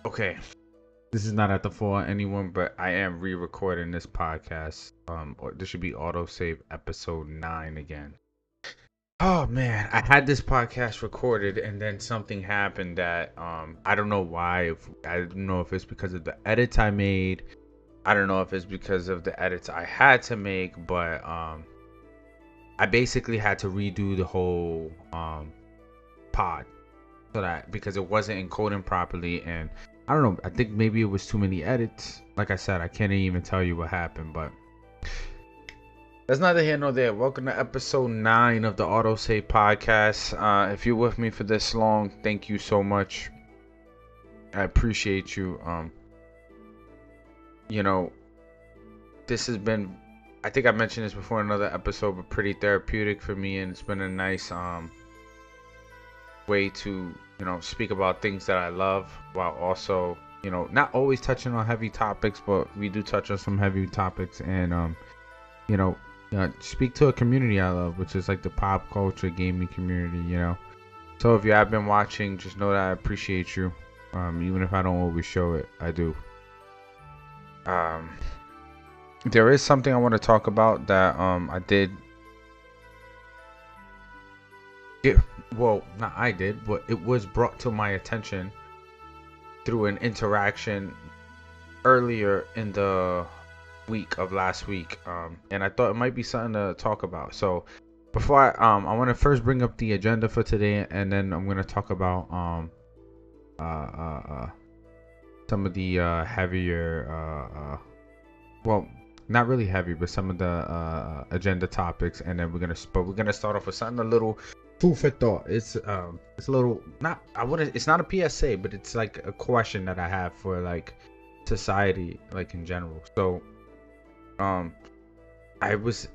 Okay, this is not at the fault of anyone, but I am re-recording this podcast. This should be autosave episode 9 again. Oh man, I had this podcast recorded and then something happened that I don't know why. If I don't know if it's because of the edits I made. I don't know if it's because of the edits I had to make, but I basically had to redo the whole pod so that because it wasn't encoding properly. And I don't know, I think maybe it was too many edits. Like I said, I can't even tell you what happened, but that's neither here nor there. Welcome to episode 9 of the Autosave podcast. If you're with me for this long, thank you so much. I appreciate you. You know, this has been, I think I mentioned this before in another episode, but pretty therapeutic for me, and it's been a nice way to speak about things that I love while also not always touching on heavy topics, but we do touch on some heavy topics, and you know speak to a community I love, which is like the pop culture gaming community. So if you have been watching, just know that I appreciate you, even if I don't always show it. I do. There is something I want to talk about that I did get. Well, not I did, but it was brought to my attention through an interaction earlier in the week of last week, and I thought it might be something to talk about. So before I want to first bring up the agenda for today, and then I'm gonna talk about some of the heavier well, not really heavy, but some of the agenda topics, and then we're gonna start off with something a little food for thought. It's a little, not, I wouldn't, it's not a PSA, but it's like a question that I have for like society, like in general. So I was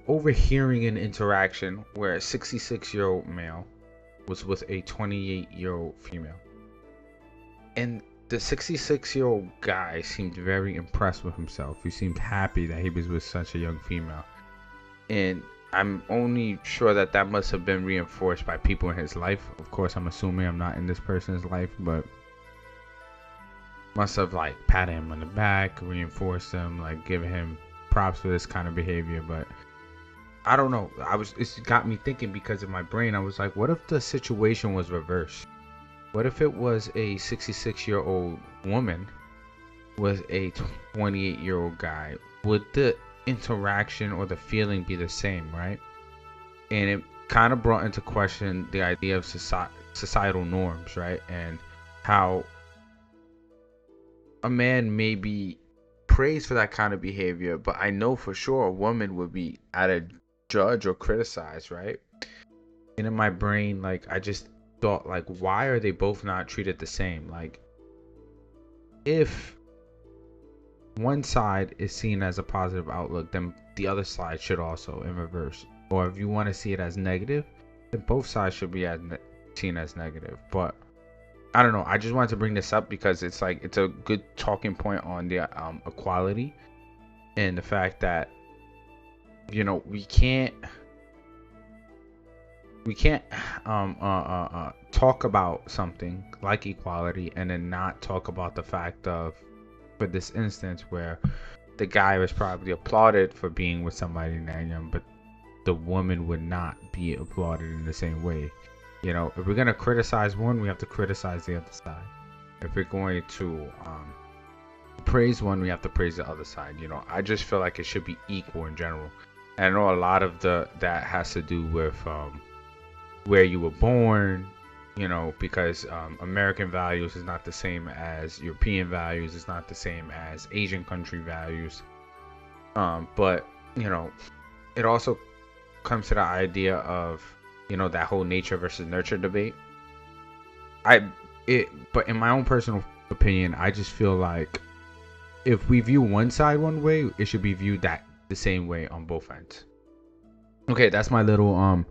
overhearing an interaction where a 66-year-old male was with a 28-year-old female, and the 66-year-old guy seemed very impressed with himself. He seemed happy that he was with such a young female, and I'm only sure that that must have been reinforced by people in his life. Of course, I'm assuming I'm not in this person's life, but must have like patted him on the back, reinforced him, like giving him props for this kind of behavior. But I don't know. It's got me thinking, because in my brain I was like, what if the situation was reversed? What if it was a 66-year-old woman with a 28-year-old guy? Would the interaction or the feeling be the same, right? And it kind of brought into question the idea of societal norms, right? And how a man may be praised for that kind of behavior, but I know for sure a woman would be either judged or criticized, right? And in my brain, like, I just thought, like, why are they both not treated the same? Like, if one side is seen as a positive outlook, then the other side should also, in reverse. Or if you want to see it as negative, then both sides should be seen as negative. But I don't know. I just wanted to bring this up because it's like, it's a good talking point on the equality, and the fact that we can't talk about something like equality and then not talk about the fact of, for this instance, where the guy was probably applauded for being with somebody that young, but the woman would not be applauded in the same way. If we're gonna criticize one, we have to criticize the other side. If we're going to praise one, we have to praise the other side. I just feel like it should be equal in general. And I know a lot of that has to do with where you were born, because American values is not the same as European values, it's not the same as Asian country values. But it also comes to the idea of that whole nature versus nurture debate. But in my own personal opinion, I just feel like if we view one side one way, it should be viewed the same way on both ends. Okay, that's my little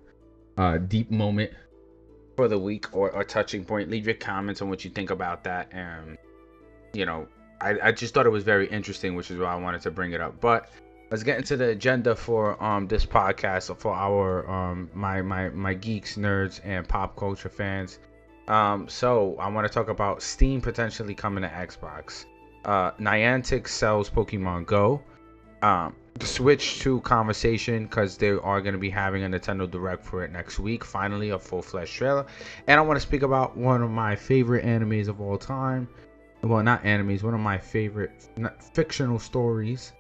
deep moment for the week, or touching point. Leave your comments on what you think about that, and I just thought it was very interesting, which is why I wanted to bring it up. But let's get into the agenda for this podcast, for our my geeks, nerds, and pop culture fans. So I want to talk about Steam potentially coming to Xbox. Niantic sells Pokemon Go. Switch to conversation because they are going to be having a Nintendo Direct for it next week. Finally, a full-fledged trailer. And I want to speak about one of my favorite animes of all time. Well, not animes, one of my favorite fictional stories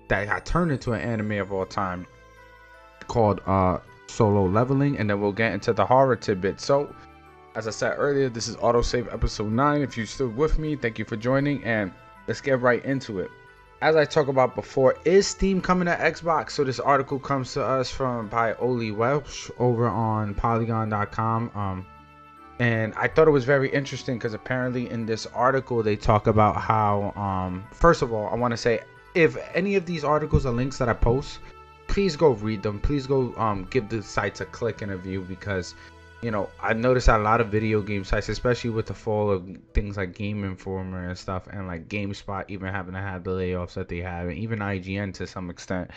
that got turned into an anime of all time called Solo Leveling. And then we'll get into the horror tidbit. So, as I said earlier, this is Autosave episode 9. If you're still with me, thank you for joining. And let's get right into it. As I talked about before, is Steam coming to Xbox? So this article comes to us by Oli Welsh over on Polygon.com. And I thought it was very interesting because apparently in this article they talk about how, first of all, I want to say, if any of these articles are links that I post, please go read them. Please go give the sites a click and a view because, you know, I noticed that a lot of video game sites, especially with the fall of things like Game Informer and stuff, and like GameSpot even having to have the layoffs that they have, and even IGN to some extent,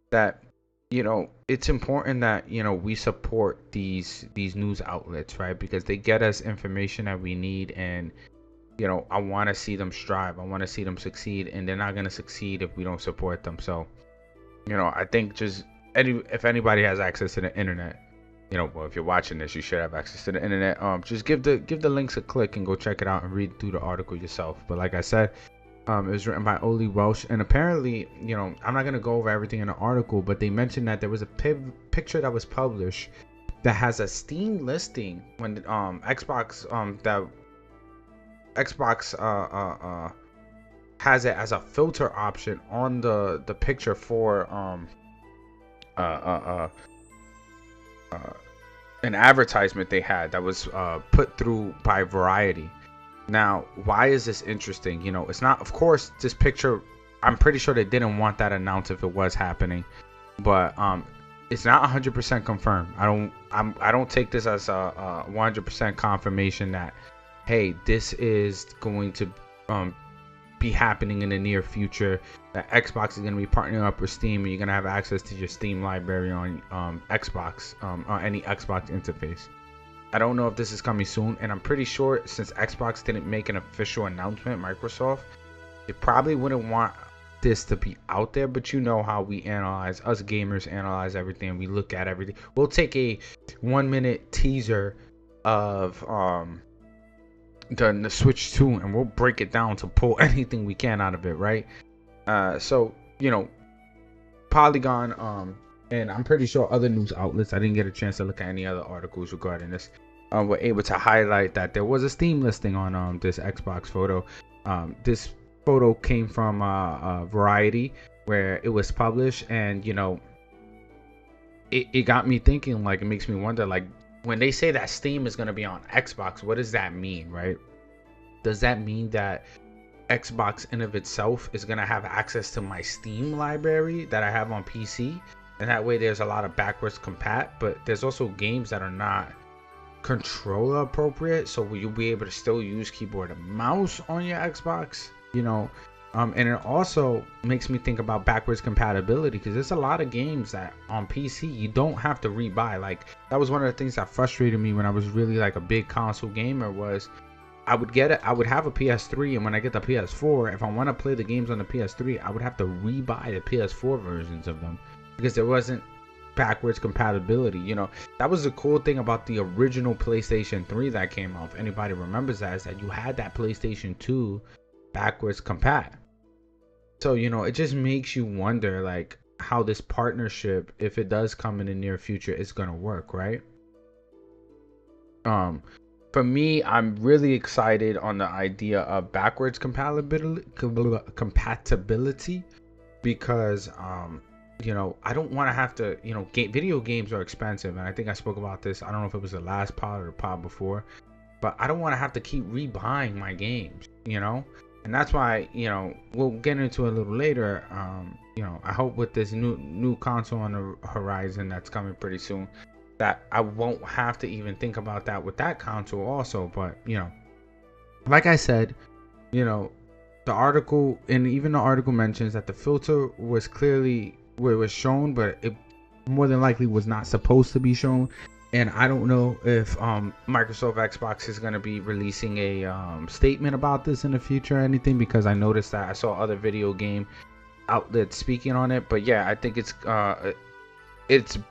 that, you know, it's important that, you know, we support these news outlets, right? Because they get us information that we need, and, you know, I want to see them strive. I want to see them succeed, and they're not going to succeed if we don't support them. So, you know, I think just if anybody has access to the internet, you know, well, if you're watching this, you should have access to the internet. Just give the links a click and go check it out and read through the article yourself. But like I said, it was written by Oli Welsh, and apparently, you know, I'm not gonna go over everything in the article, but they mentioned that there was a picture that was published that has a Steam listing when Xbox has it as a filter option on the picture for an advertisement they had that was put through by Variety. Now, why is this interesting? You know, it's not, of course, this picture, I'm pretty sure they didn't want that announced if it was happening, but it's not 100% confirmed. I don't take this as a 100% confirmation that, hey, this is going to be happening in the near future, that Xbox is going to be partnering up with Steam and you're going to have access to your Steam library on Xbox, on any Xbox interface. I don't know if this is coming soon, and I'm pretty sure since Xbox didn't make an official announcement, Microsoft, they probably wouldn't want this to be out there, but you know how we analyze, us gamers analyze everything, we look at everything. We'll take a 1-minute teaser of the Switch 2 and we'll break it down to pull anything we can out of it, right? So, you know, Polygon and I'm pretty sure other news outlets, I didn't get a chance to look at any other articles regarding this, were able to highlight that there was a Steam listing on this Xbox photo. This photo came from Variety, where it was published, and, you know, it got me thinking, like, it makes me wonder, like, when they say that Steam is going to be on Xbox, what does that mean, right? Does that mean that Xbox in of itself is going to have access to my Steam library that I have on PC? And that way there's a lot of backwards compat, but there's also games that are not controller appropriate, so will you be able to still use keyboard and mouse on your Xbox? You know, and it also makes me think about backwards compatibility, because there's a lot of games that on PC you don't have to rebuy. Like, that was one of the things that frustrated me when I was really like a big console gamer, was I would have a PS3, and when I get the PS4, if I want to play the games on the PS3, I would have to rebuy the PS4 versions of them, because there wasn't backwards compatibility. You know, that was the cool thing about the original PlayStation 3 that came out. If anybody remembers that, is that you had that PlayStation 2 backwards compat. So, you know, it just makes you wonder, like, how this partnership, if it does come in the near future, is gonna work, right? For me, I'm really excited on the idea of backwards compatibility, because you know, I don't want to have to, you know, video games are expensive, and I think I spoke about this, I don't know if it was the last pod or the pod before, but I don't want to have to keep rebuying my games, you know. And that's why, you know, we'll get into it a little later. You know, I hope with this new console on the horizon that's coming pretty soon, that I won't have to even think about that with that console also. But, you know, like I said, you know, the article, and even the article mentions that the filter was clearly where it was shown, but it more than likely was not supposed to be shown. And I don't know if Microsoft Xbox is going to be releasing a statement about this in the future or anything, because I noticed that I saw other video game outlets speaking on it. But yeah, I think it's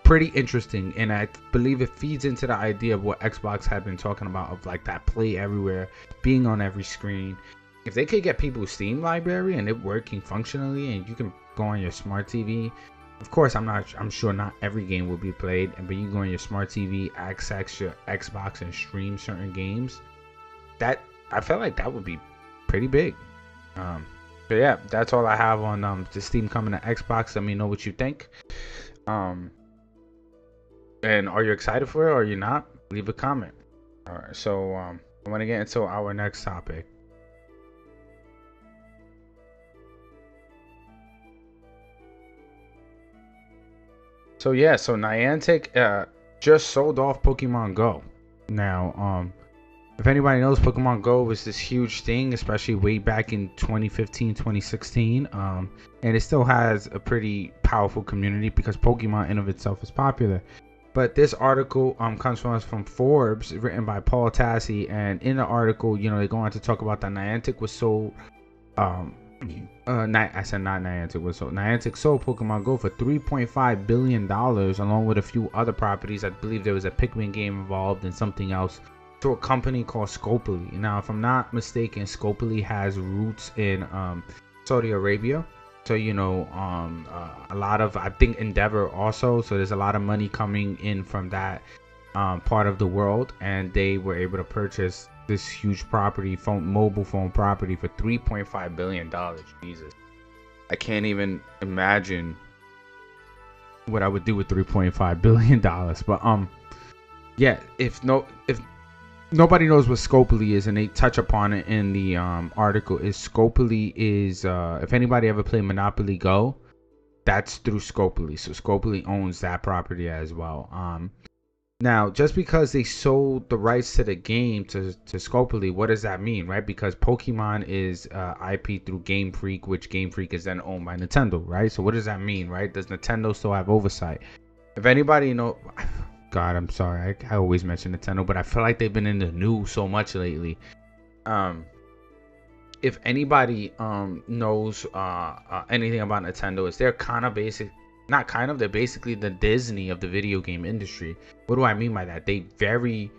pretty interesting, and I believe it feeds into the idea of what Xbox had been talking about, of like that play everywhere, being on every screen. If they could get people's Steam library and it working functionally, and you can go on your smart TV. Of course, I'm sure not every game will be played, but you can go on your smart TV, access your Xbox, and stream certain games. That, I felt like that would be pretty big. But yeah, that's all I have on the Steam coming to Xbox. Let me know what you think. And are you excited for it, or are you not? Leave a comment. All right, so I want to get into our next topic. So yeah, so Niantic just sold off Pokemon Go. Now, if anybody knows, Pokemon Go was this huge thing, especially way back in 2015, 2016. And it still has a pretty powerful community because Pokemon in of itself is popular. But this article comes from us from Forbes, written by Paul Tassi, and in the article, you know, they go on to talk about that Niantic was sold. I said not Niantic was sold. Niantic sold Pokemon Go for $3.5 billion, along with a few other properties. I believe there was a Pikmin game involved and something else, to a company called Scopely. Now, if I'm not mistaken, Scopely has roots in Saudi Arabia. So, you know, a lot of, I think, Endeavor also. So there's a lot of money coming in from that part of the world, and they were able to purchase this huge property, mobile phone property, for $3.5 billion. Jesus, I can't even imagine what I would do with $3.5 billion. But yeah, if nobody knows what Scopely is, and they touch upon it in the article, is Scopely is if anybody ever played Monopoly Go, that's through Scopely. So Scopely owns that property as well. Now, just because they sold the rights to the game to Scopely, what does that mean, right? Because Pokemon is IP through Game Freak, which Game Freak is then owned by Nintendo, right? So what does that mean, right? Does Nintendo still have oversight? If anybody know, God, I'm sorry, I always mention Nintendo, but I feel like they've been in the news so much lately. If anybody knows anything about Nintendo, is they're kind of basic. Not kind of, they're basically the Disney of the video game industry. What do I mean by that? They very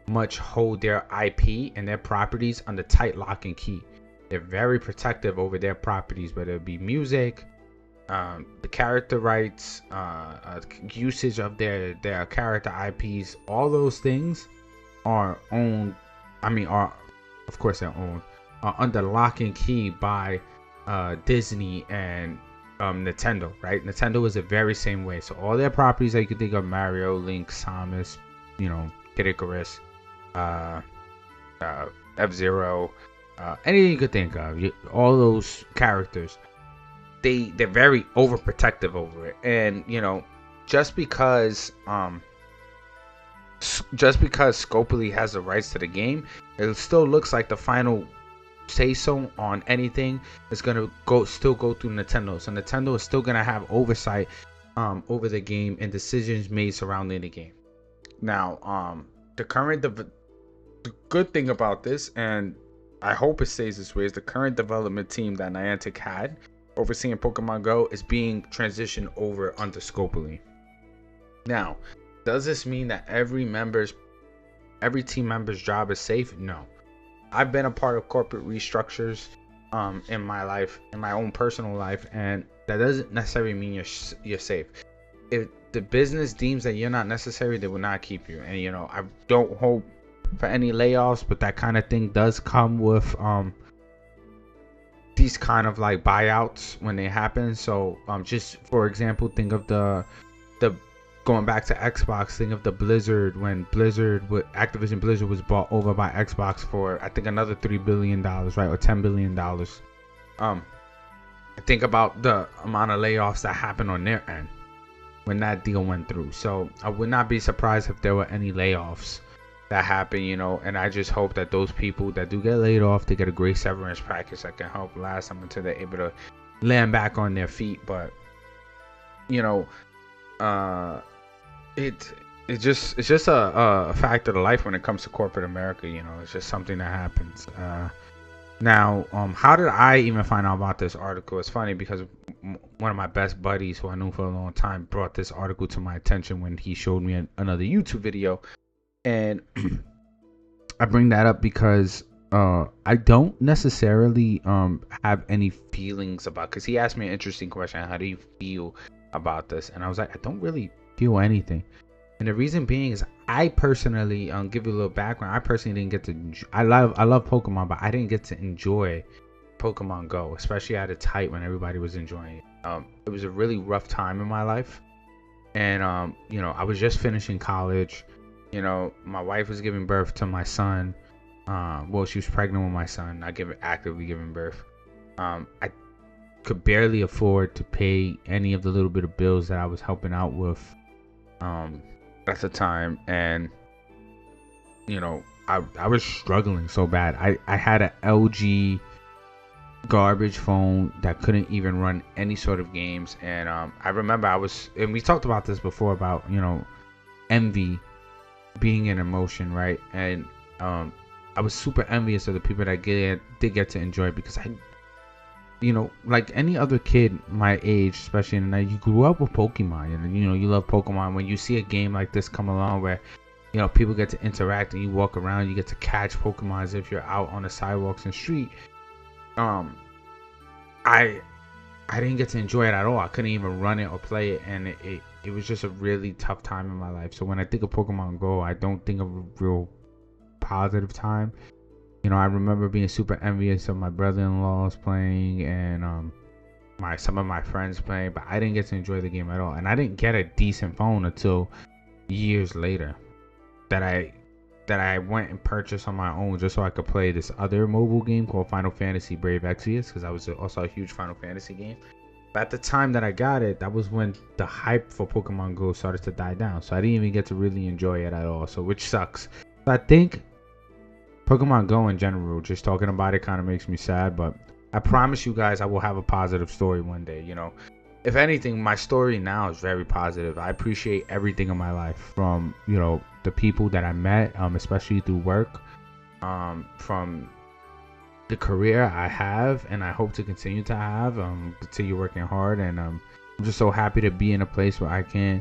much hold their IP and their properties under tight lock and key. They're very protective over their properties, whether it be music, the character rights, usage of their character IPs. All those things are owned. Of course they're owned, under lock and key by Disney and Nintendo, right? Nintendo is the very same way. So all their properties that you could think of, Mario, Link, Samus, you know, Kid Icarus, F-Zero, anything you could think of, all those characters, they're very overprotective over it. And you know, just because Scopely has the rights to the game, it still looks like the final say so on anything is gonna still go through Nintendo. So Nintendo is still gonna have oversight over the game and decisions made surrounding the game. Now, the good thing about this, and I hope it stays this way, is the current development team that Niantic had overseeing Pokemon Go is being transitioned over under Scopely. Now, does this mean that every team member's job is safe? No. I've been a part of corporate restructures in my life, in my own personal life, and that doesn't necessarily mean you're safe. If the business deems that you're not necessary, they will not keep you. And you know, I don't hope for any layoffs, but that kind of thing does come with these kind of like buyouts when they happen. So just for example, think of the going back to Xbox, think of the Blizzard, when Activision Blizzard was bought over by Xbox for, I think, another $3 billion, right? Or $10 billion. Think about the amount of layoffs that happened on their end when that deal went through. So I would not be surprised if there were any layoffs that happen, you know, and I just hope that those people that do get laid off, they get a great severance package that can help last them until they're able to land back on their feet. But, you know, it's just a fact of the life when it comes to corporate America. It's just something that happens. Now, how did I even find out about this article? It's funny because one of my best buddies, who I knew for a long time, brought this article to my attention when he showed me another YouTube video, and I bring that up because I don't necessarily have any feelings about. Because he asked me an interesting question: how do you feel about this? And I was like, I don't really feel anything. And the reason being is I personally, give you a little background. I personally didn't get to. I love Pokemon, but I didn't get to enjoy Pokemon Go, especially at its height when everybody was enjoying it. It was a really rough time in my life, and I was just finishing college. My wife was giving birth to my son. Well, she was pregnant with my son, not actively giving birth. I could barely afford to pay any of the little bit of bills that I was helping out with at the time, and I was struggling so bad. I had an LG garbage phone that couldn't even run any sort of games, and I remember and we talked about this before about envy being an emotion, right? And I was super envious of the people that did get to enjoy it, because like any other kid my age, especially in the night, you grew up with Pokemon, and you love Pokemon. When you see a game like this come along where people get to interact and you walk around, you get to catch Pokemon as if you're out on the sidewalks and street. I didn't get to enjoy it at all. I couldn't even run it or play it, and it was just a really tough time in my life. So when I think of Pokemon Go, I don't think of a real positive time. I remember being super envious of my brother-in-laws playing, and some of my friends playing, but I didn't get to enjoy the game at all. And I didn't get a decent phone until years later that I went and purchased on my own, just so I could play this other mobile game called Final Fantasy Brave Exvius, because I was also a huge Final Fantasy game. But at the time that I got it, that was when the hype for Pokemon Go started to die down, so I didn't even get to really enjoy it at all, so which sucks. So I think Pokemon Go in general, just talking about it kind of makes me sad, but I promise you guys I will have a positive story one day. If anything, my story now is very positive. I appreciate everything in my life, from the people that I met, especially through work, from the career I have and I hope to continue to have, continue working hard, and I'm just so happy to be in a place where I can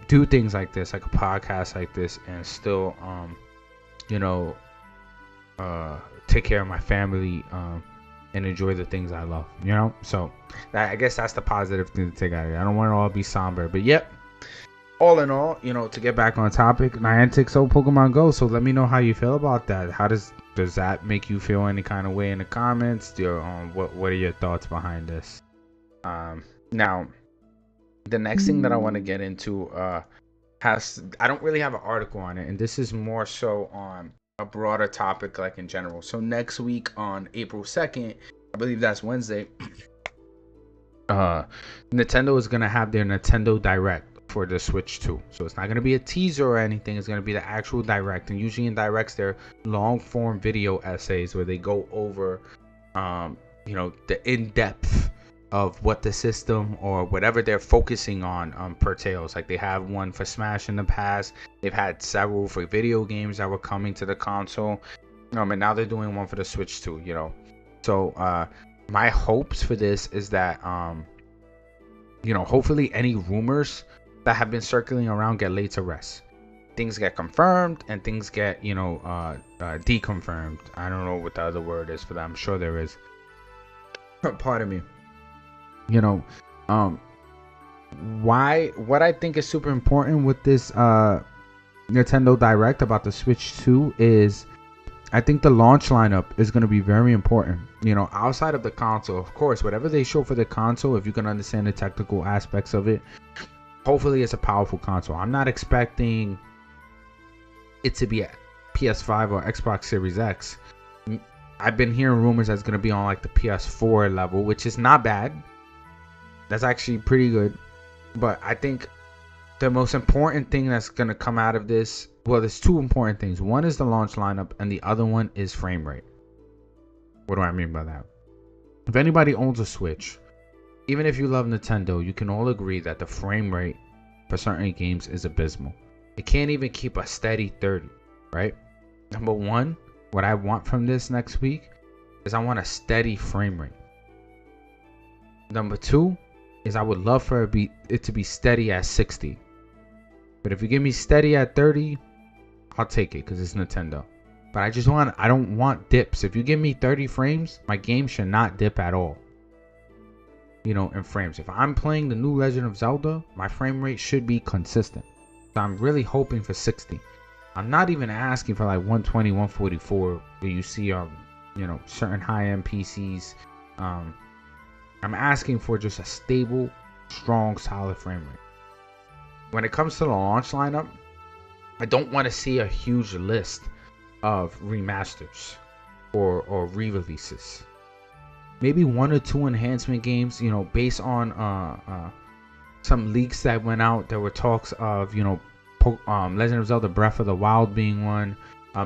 do things like this, like a podcast like this, and still take care of my family, and enjoy the things I love, so I guess that's the positive thing to take out of it. I don't want it all to be somber, but yep, all in all, to get back on topic, Niantic sold Pokemon Go, so let me know how you feel about that. How does that make you feel any kind of way in the comments? What are your thoughts behind this? Now, the next thing that I want to get into I don't really have an article on it, and this is more so on a broader topic, like in general. So next week on April 2nd, I believe that's Wednesday, Nintendo is gonna have their Nintendo Direct for the Switch 2. So it's not gonna be a teaser or anything, it's gonna be the actual Direct. And usually in Directs, they're long form video essays where they go over the in-depth of what the system or whatever they're focusing on pertains. Like they have one for Smash in the past, they've had several for video games that were coming to the console, and now they're doing one for the Switch too. So my hopes for this is that hopefully any rumors that have been circling around get laid to rest. Things get confirmed and things get deconfirmed. I don't know what the other word is for that. I'm sure there is. Pardon me. What I think is super important with this Nintendo Direct about the Switch 2 is I think the launch lineup is going to be very important. Outside of the console, of course, whatever they show for the console, if you can understand the technical aspects of it, hopefully it's a powerful console. I'm not expecting it to be a PS5 or Xbox Series X. I've been hearing rumors that it's going to be on like the PS4 level, which is not bad. That's actually pretty good. But I think the most important thing that's going to come out of this, well, there's two important things. One is the launch lineup, and the other one is frame rate. What do I mean by that? If anybody owns a Switch, even if you love Nintendo, you can all agree that the frame rate for certain games is abysmal. It can't even keep a steady 30, right? Number one, what I want from this next week is I want a steady frame rate. Number two is I would love for it to be steady at 60. But if you give me steady at 30, I'll take it because it's Nintendo. But I don't want dips. If you give me 30 frames, my game should not dip at all. You know, in frames. If I'm playing the new Legend of Zelda, my frame rate should be consistent. So I'm really hoping for 60. I'm not even asking for like 120, 144 where you see you know, certain high-end PCs. I'm asking for just a stable, strong, solid frame rate. When it comes to the launch lineup, I don't want to see a huge list of remasters or re-releases. Maybe 1 or 2 enhancement games, you know, based on some leaks that went out. There were talks of, you know, Legend of Zelda Breath of the Wild being one,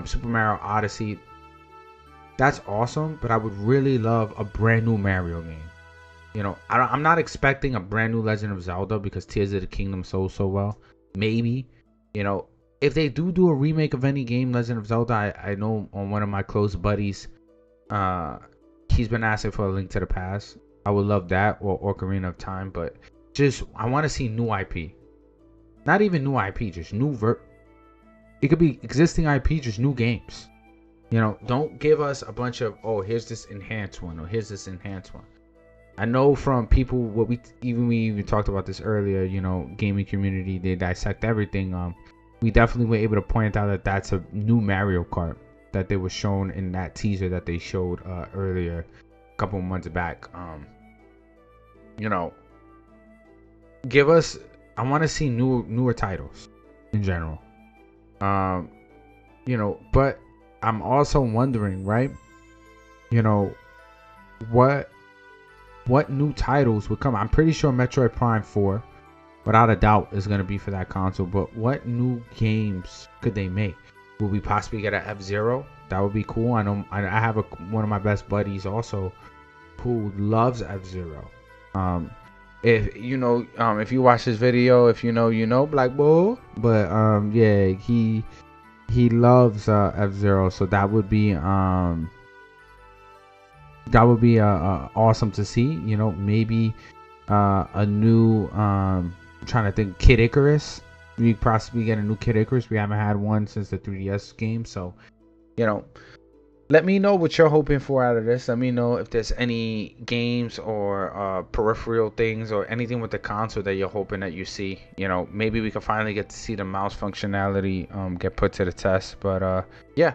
Super Mario Odyssey. That's awesome, but I would really love a brand new Mario game. You know, I'm not expecting a brand new Legend of Zelda because Tears of the Kingdom sold so well. Maybe, you know, if they do a remake of any game, Legend of Zelda, I know on one of my close buddies, he's been asking for A Link to the Past. I would love that, or Ocarina of Time, but just I want to see new IP. Not even new IP, just new it could be existing IP, just new games. You know, don't give us a bunch of, oh, here's this enhanced one, or here's this enhanced one. I know from people, we even talked about this earlier, you know, gaming community, they dissect everything. We definitely were able to point out that that's a new Mario Kart that they were shown in that teaser that they showed earlier, a couple of months back. You know, I want to see newer titles in general. You know, but I'm also wondering, right? You know, what new titles would come? I'm pretty sure Metroid Prime 4, without a doubt, is going to be for that console. But what new games could they make? Will we possibly get an F-Zero? That would be cool. I know I have one of my best buddies also who loves F-Zero. If you know, if you watch this video, if you know, Black Bull. But yeah, he loves F-Zero, so that would be awesome to see. You know, maybe a new I'm trying to think, Kid Icarus. We possibly get a new Kid Icarus. We haven't had one since the 3DS game, so you know, let me know what you're hoping for out of this. Let me know if there's any games or peripheral things or anything with the console that you're hoping that you see. You know, maybe we can finally get to see the mouse functionality get put to the test. But yeah,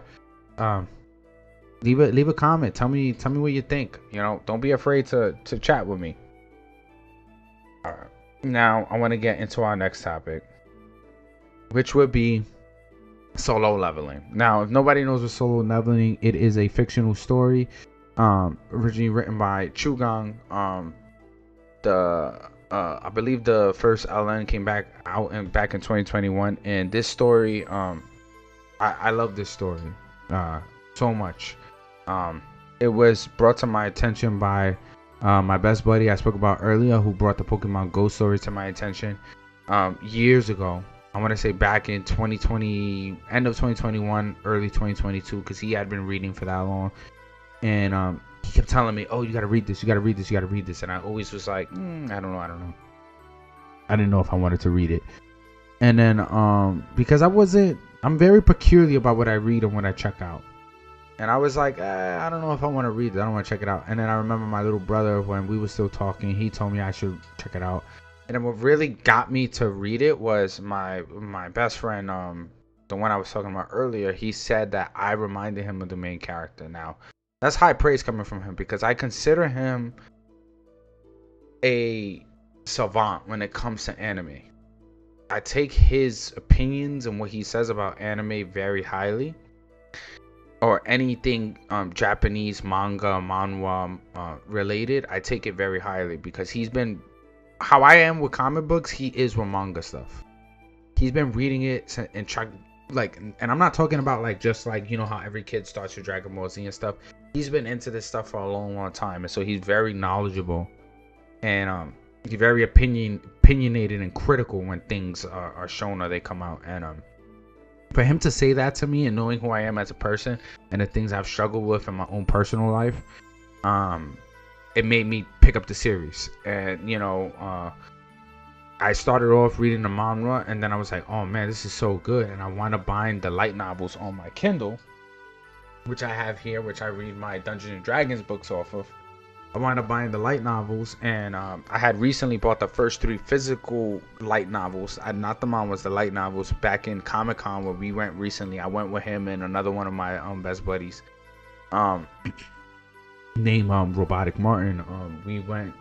leave a comment. Tell me what you think. You know, don't be afraid to chat with me. All right. Now I want to get into our next topic, which would be solo leveling. Now, if nobody knows what solo leveling, it is a fictional story, originally written by Chugang. I believe the first LN came back in 2021, and this story, I love this story so much. It was brought to my attention by my best buddy I spoke about earlier, who brought the Pokemon Go story to my attention years ago. I want to say back in 2020, end of 2021, early 2022, because he had been reading for that long. And he kept telling me, oh, you got to read this, you got to read this, you got to read this. And I always was like, I don't know. I didn't know if I wanted to read it. And then because I'm very peculiar about what I read and what I check out. And I was like, I don't know if I want to read it. I don't want to check it out. And then I remember my little brother, when we were still talking, he told me I should check it out. And then what really got me to read it was my best friend, the one I was talking about earlier. He said that I reminded him of the main character. Now, that's high praise coming from him, because I consider him a savant when it comes to anime. I take his opinions and what he says about anime very highly, or anything Japanese manga, manhwa related. I take it very highly, because he's been, how I am with comic books, he is with manga stuff. He's been reading it and and I'm not talking about like just like, you know, how every kid starts with Dragon Ball Z and stuff. He's been into this stuff for a long time, and so he's very knowledgeable. And very opinionated and critical when things are shown or they come out. And for him to say that to me, and knowing who I am as a person and the things I've struggled with in my own personal life, it made me pick up the series. And I started off reading the manga, and then I was like, oh man, this is so good, and I wound up buying the light novels on my Kindle, which I have here, which I read my Dungeons and Dragons books off of. I wound up buying the light novels, and I had recently bought the first 3 physical light novels. Not the mangas, the light novels, back in Comic-Con where we went recently. I went with him and another one of my best buddies, named Robotic Martin. We went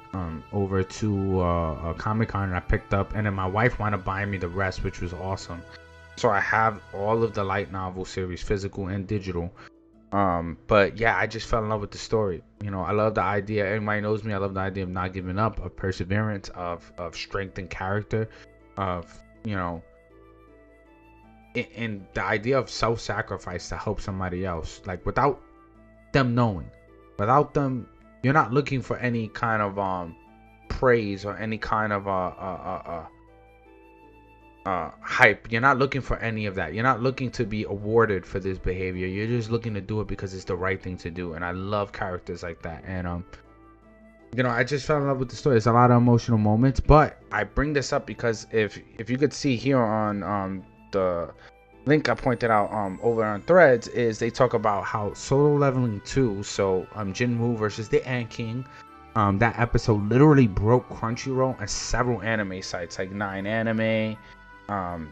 over to Comic-Con, and I picked up, and then my wife wound up buying me the rest, which was awesome. So I have all of the light novel series, physical and digital. But yeah, I just fell in love with the story. I love the idea. Everybody knows me. I love the idea of not giving up, of perseverance, of strength and character, of and the idea of self-sacrifice to help somebody else, like without them knowing. Without them, you're not looking for any kind of praise or any kind of hype. You're not looking for any of that. You're not looking to be awarded for this behavior. You're just looking to do it because it's the right thing to do. And I love characters like that. And I just fell in love with the story. There's a lot of emotional moments, but I bring this up because if you could see here on the link I pointed out over on Threads, is they talk about how Solo Leveling 2, so Jinwoo versus the Ant King, that episode literally broke Crunchyroll and several anime sites like 9anime.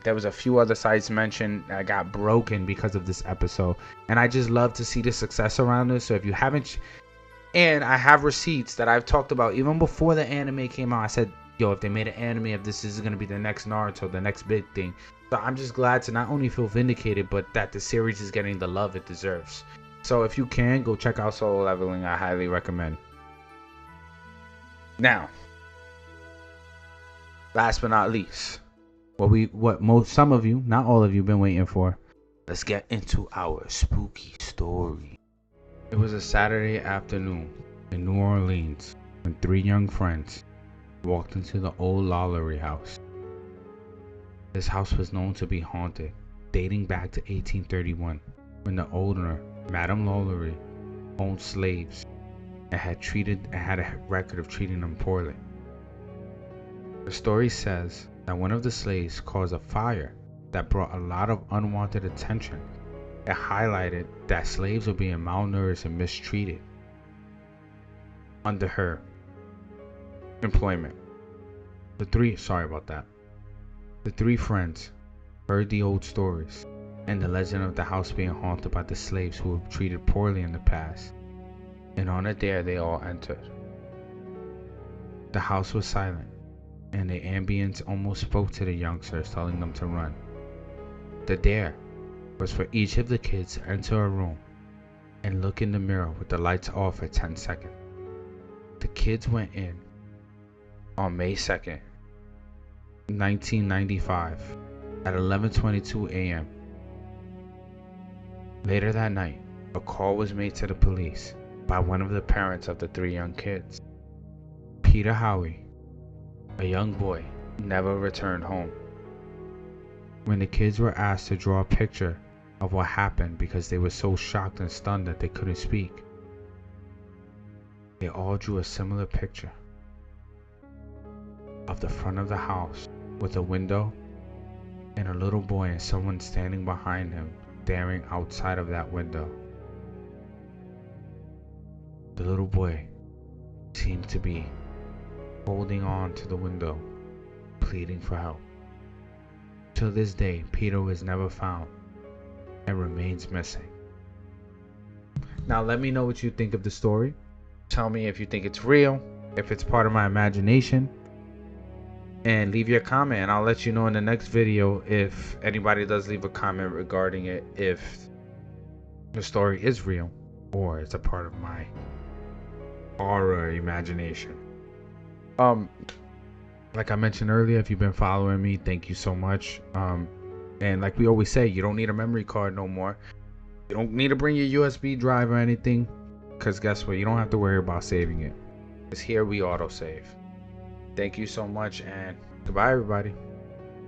There was a few other sites mentioned that got broken because of this episode, and I just love to see the success around this. So if you haven't, and I have receipts that I've talked about even before the anime came out. I said, yo, if they made an anime, if this is going to be the next Naruto, the next big thing. So I'm just glad to not only feel vindicated, but that the series is getting the love it deserves. So if you can, go check out Solo Leveling. I highly recommend. Now, last but not least, some of you, not all of you, been waiting for. Let's get into our spooky story. It was a Saturday afternoon in New Orleans when 3 young friends walked into the old Lollery house. This house was known to be haunted, dating back to 1831, when the owner, Madame Lollery, owned slaves and had a record of treating them poorly. The story says that one of the slaves caused a fire that brought a lot of unwanted attention. It highlighted that slaves were being malnourished and mistreated under her employment. The 3 friends heard the old stories and the legend of the house being haunted by the slaves who were treated poorly in the past. And on a dare, they all entered. The house was silent, and the ambience almost spoke to the youngsters, telling them to run. The dare was for each of the kids to enter a room and look in the mirror with the lights off for 10 seconds. The kids went in on May 2nd, 1995 at 11:22 a.m. Later that night, a call was made to the police by one of the parents of the 3 young kids. Peter Howie, a young boy, never returned home. When the kids were asked to draw a picture of what happened because they were so shocked and stunned that they couldn't speak, they all drew a similar picture of the front of the house with a window and a little boy and someone standing behind him, staring outside of that window. The little boy seemed to be holding on to the window, pleading for help. To this day, Peter was never found and remains missing. Now let me know what you think of the story. Tell me if you think it's real, if it's part of my imagination, and leave your comment, and I'll let you know in the next video if anybody does leave a comment regarding it, if the story is real or it's a part of my horror imagination. Like I mentioned earlier, if you've been following me, thank you so much. And like we always say, you don't need a memory card no more. You don't need to bring your USB drive or anything, because guess what? You don't have to worry about saving it. Because here we autosave. Thank you so much, and goodbye, everybody.